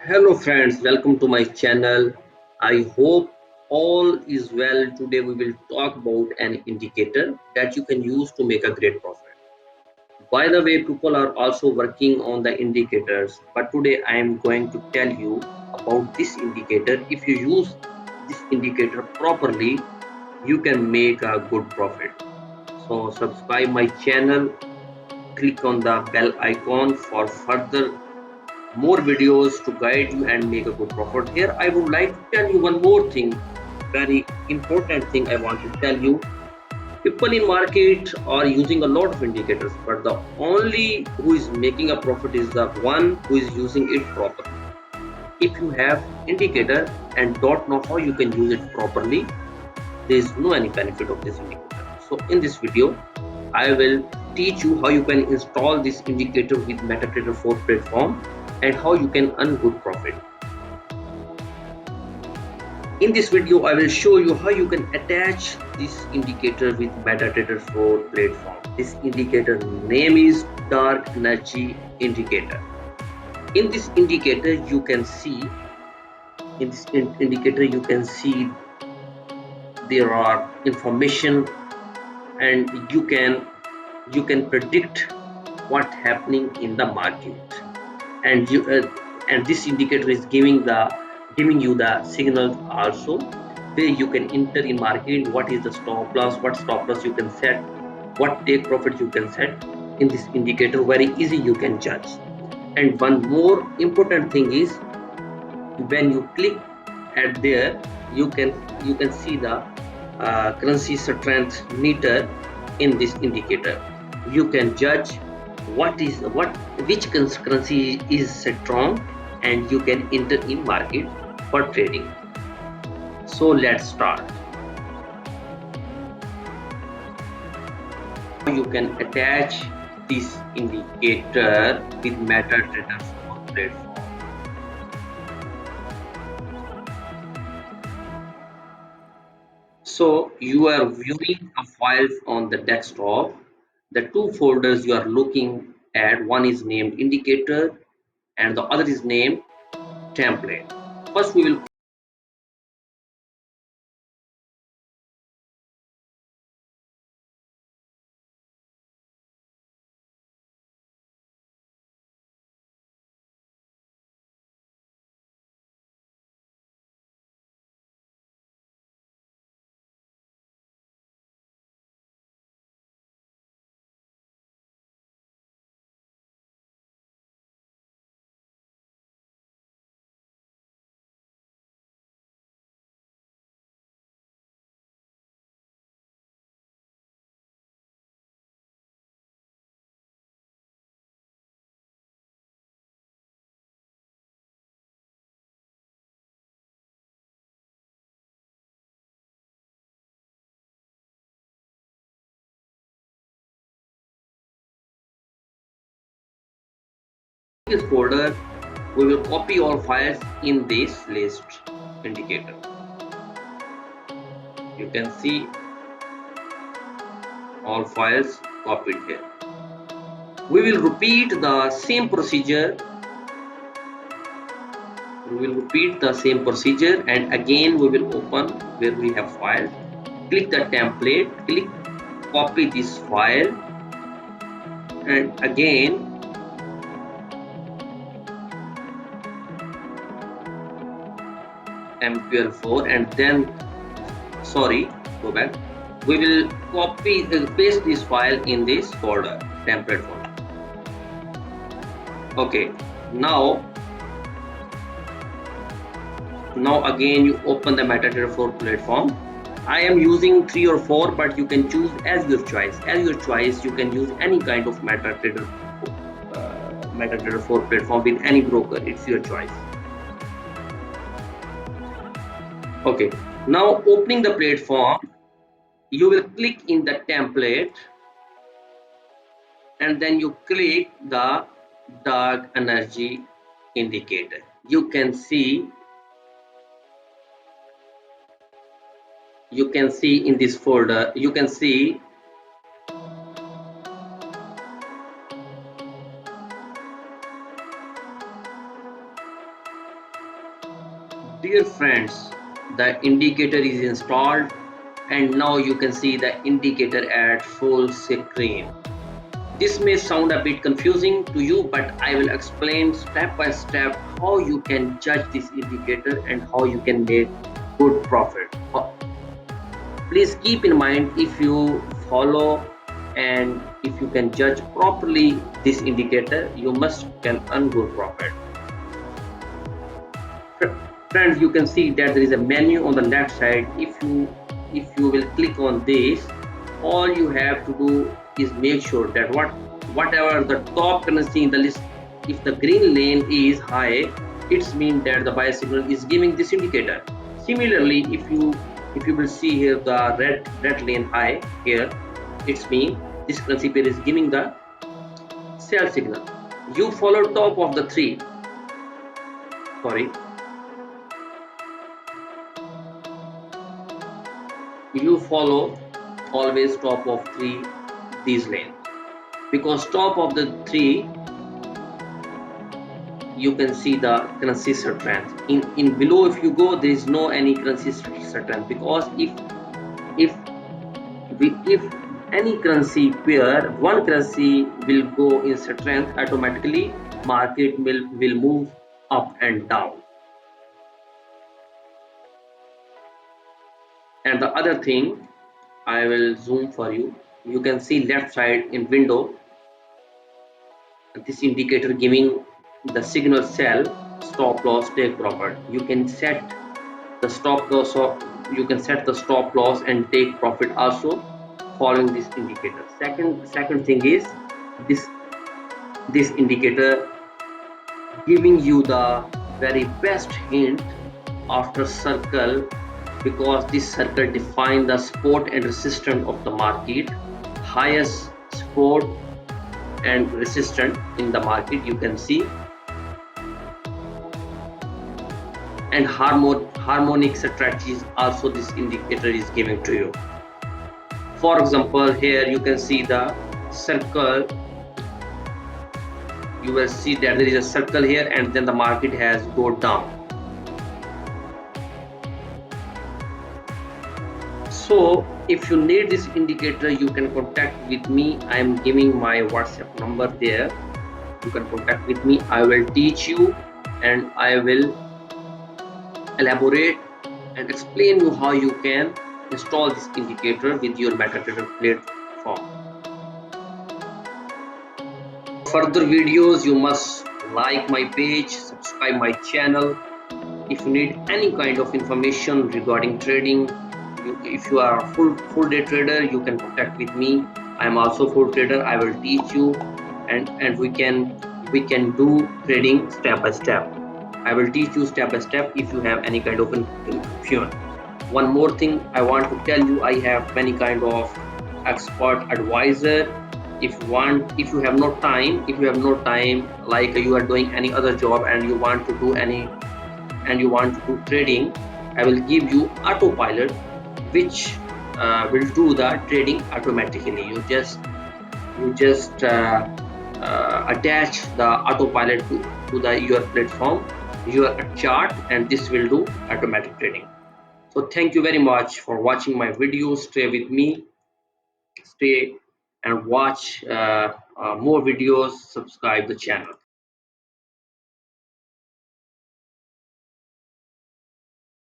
Hello friends, welcome to my channel. I hope all is well. Today we will talk about an indicator that you can use to make a great profit. By the way, people are also working on the indicators, but today I am going to tell you about this indicator. If you use this indicator properly, you can make a good profit. So subscribe my channel, click on the bell icon for further more videos to guide you and make a good profit. Here I would like to tell you one more thing, very important thing I want to tell you. People in market are using a lot of indicators, but the only who is making a profit is the one who is using it properly. If you have indicator and don't know how you can use it properly, there is no any benefit of this indicator. So in this video I will teach you how you can install this indicator with MetaTrader 4 platform and how you can earn good profit. In this video, I will show you how you can attach this indicator with MetaTrader 4 platform. This indicator name is Dark Energy Indicator. In this indicator, you can see there are information, and you can predict what happening in the market, and this indicator is giving you the signal also, where you can enter in market, what is the stop loss, what stop loss you can set, what take profit you can set. In this indicator very easy you can judge. And one more important thing is, when you click at there, you can see the currency strength meter. In this indicator you can judge which currency is strong, and you can enter in market for trading. So let's start. You can attach this indicator with MetaTrader 4 platform. So you are viewing a file on the desktop. The two folders you are looking at, one is named indicator and the other is named template. First we will this folder, we will copy all files in this list indicator. You can see all files copied here. We will repeat the same procedure. And again we will open where we have files. Click the template, copy this file, and again MQL4, and then go back. We will paste this file in this folder, template folder. Okay, now again you open the MetaTrader 4 platform. I am using 3 or 4, but you can choose as your choice. You can use any kind of MetaTrader 4 platform with any broker. It's your choice. Okay, now opening the platform, you will click in the template, and then you click the Dark Energy Indicator. You can see in this folder, you can see Dear friends, the indicator is installed and now you can see the indicator at full screen. This may sound a bit confusing to you, but I will explain step by step how you can judge this indicator and how you can make good profit. Please keep in mind, if you follow and if you can judge properly this indicator, you must can earn good profit. Friends, you can see that there is a menu on the left side. If you will click on this, all you have to do is make sure that whatever the top currency in the list, if the green lane is high, it's mean that the buy signal is giving this indicator. Similarly, if you will see here the red lane high here, it's mean this currency pair is giving the sell signal. You follow top of the three, sorry, you follow always top of three these lanes, because top of the three you can see the currency strength. In below, if you go, there is no any currency strength, because if any currency pair, one currency will go in strength, automatically market will move up and down. And the other thing, I will zoom for you. You can see left side in window, this indicator giving the signal sell, stop loss, take profit. You can set the stop loss, or you can set the stop loss and take profit also following this indicator. Second thing is this indicator giving you the very best hint after circle, because this circle defines the support and resistance of the market. Highest support and resistance in the market you can see, and harmonic strategies also this indicator is giving to you. For example, here you can see the circle. You will see that there is a circle here and then the market has go down. So if you need this indicator, you can contact with me. I am giving my WhatsApp number there. You can contact with me. I will teach you and I will elaborate and explain you how you can install this indicator with your MetaTrader platform. Further videos, you must like my page, subscribe my channel. If you need any kind of information regarding trading, if you are a full day trader, you can contact with me. I am also full trader. I will teach you, and we can do trading step by step. I will teach you step by step if you have any kind of confusion. One more thing I want to tell you, I have many kind of expert advisor. If you have no time, like you are doing any other job and you want to do trading, I will give you autopilot, which will do the trading automatically. You just attach the autopilot to your platform, your chart, and this will do automatic trading. So thank you very much for watching my video. Stay with me, stay and watch more videos, subscribe the channel.